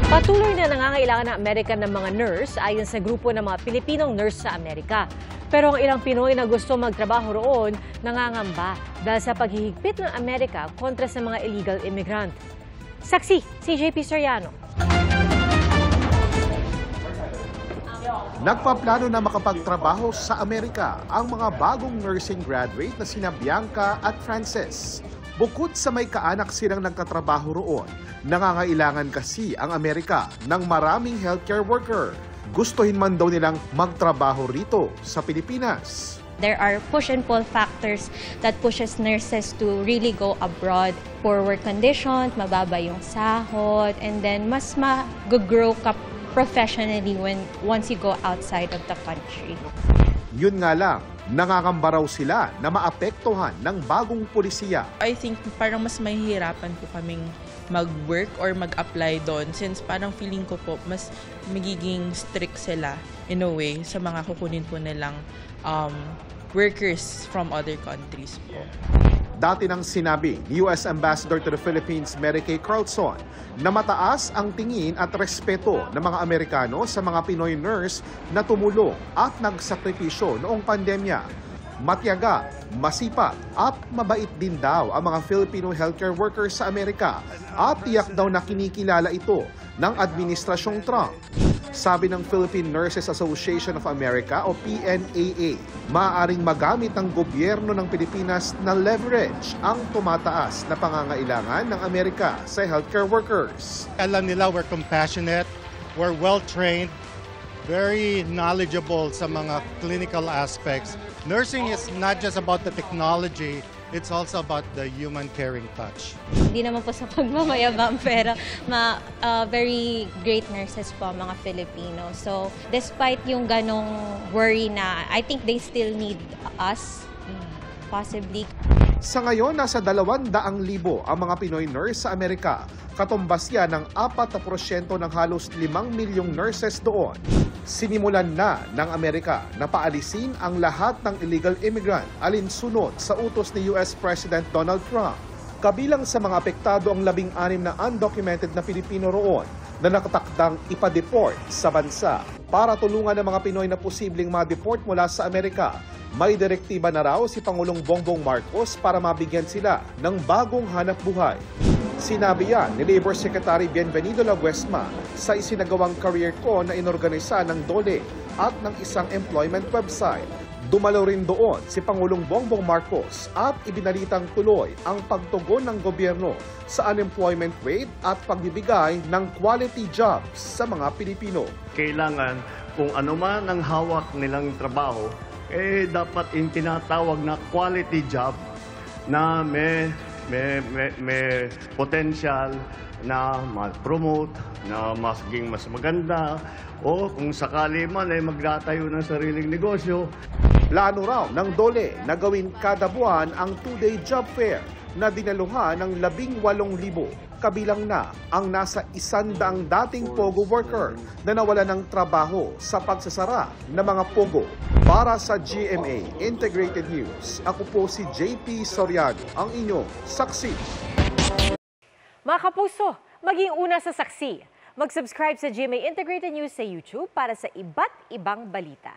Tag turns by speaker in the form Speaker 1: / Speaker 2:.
Speaker 1: Patuloy na nangangailangan ng Amerika ng mga nurse ayon sa grupo ng mga Pilipinong nurse sa Amerika. Pero ang ilang Pinoy na gusto magtrabaho roon nangangamba dahil sa paghihigpit ng Amerika kontra sa mga illegal immigrant. Saksi, si JP Soriano.
Speaker 2: Nagpaplano na makapagtrabaho sa Amerika ang mga bagong nursing graduate na sina Bianca at Frances. Bukod sa may kaanak silang nagtatrabaho roon, nangangailangan kasi ang Amerika ng maraming healthcare worker. Gustuhin man daw nilang magtrabaho rito sa Pilipinas.
Speaker 3: There are push and pull factors that pushes nurses to really go abroad. Poor work conditions, mababa yung sahod, and then mas mag-grow ka professionally once you go outside of the country.
Speaker 2: Yun nga lang, nangangamba raw sila na maapektuhan ng bagong pulisiya.
Speaker 4: I think parang mas mahihirapan po kaming mag-work or mag-apply doon since parang feeling ko po mas magiging strict sila in a way sa mga kukunin po nilang workers from other countries po.
Speaker 2: Dati nang sinabi ni U.S. Ambassador to the Philippines, Mary Kay Carlson, na mataas ang tingin at respeto ng mga Amerikano sa mga Pinoy nurse na tumulong at nagsakripisyo noong pandemya. Matyaga, masipag at mabait din daw ang mga Filipino healthcare workers sa Amerika at tiyak daw na kinikilala ito ng Administrasyong Trump. Sabi ng Philippine Nurses Association of America o PNAA, maaaring magamit ng gobyerno ng Pilipinas na leverage ang tumataas na pangangailangan ng Amerika sa healthcare workers.
Speaker 5: Alam nila we're compassionate, we're well-trained, very knowledgeable sa mga clinical aspects. Nursing is not just about the technology, it's also about the human caring touch.
Speaker 3: Hindi naman po sa pagmamayabang pero very great nurses po mga Filipino. So despite yung ganong worry na I think they still need us, possibly.
Speaker 2: Sa ngayon, nasa 200,000 ang mga Pinoy nurse sa Amerika. Katumbas yan ng 4% ng halos 5 milyong nurses doon. Sinimulan na ng Amerika na paalisin ang lahat ng illegal immigrant alinsunod sa utos ni US President Donald Trump. Kabilang sa mga apektado ang 16 na undocumented na Pilipino roon na nakatakdang ipa-deport sa bansa. Para tulungan ng mga Pinoy na posibleng ma-deport mula sa Amerika, may direktiba na raw si Pangulong Bongbong Marcos para mabigyan sila ng bagong hanap buhay. Sinabi yan ni Labor Secretary Bienvenido Laguesma sa isinagawang career ko na inorganisa ng DOLE at ng isang employment website. Dumalo rin doon si Pangulong Bongbong Marcos at ibinalitang tuloy ang pagtugon ng gobyerno sa unemployment rate at pagbibigay ng quality jobs sa mga Pilipino.
Speaker 6: Kailangan kung ano man ang hawak nilang trabaho, dapat yung tinatawag na quality job na may potential na ma-promote, na maging mas maganda, o kung sakali man ay magtatayo ng sariling negosyo.
Speaker 2: Plano raw ng DOLE na gawin kada buwan ang 2-day job fair na dinaluhan ng 18,000, kabilang na ang nasa 100 dating POGO worker na nawala ng trabaho sa pagsasara ng mga POGO. Para sa GMA Integrated News, ako po si JP Soriano, ang inyong saksi.
Speaker 1: Mga kapuso, maging una sa saksi. Mag-subscribe sa GMA Integrated News sa YouTube para sa iba't ibang balita.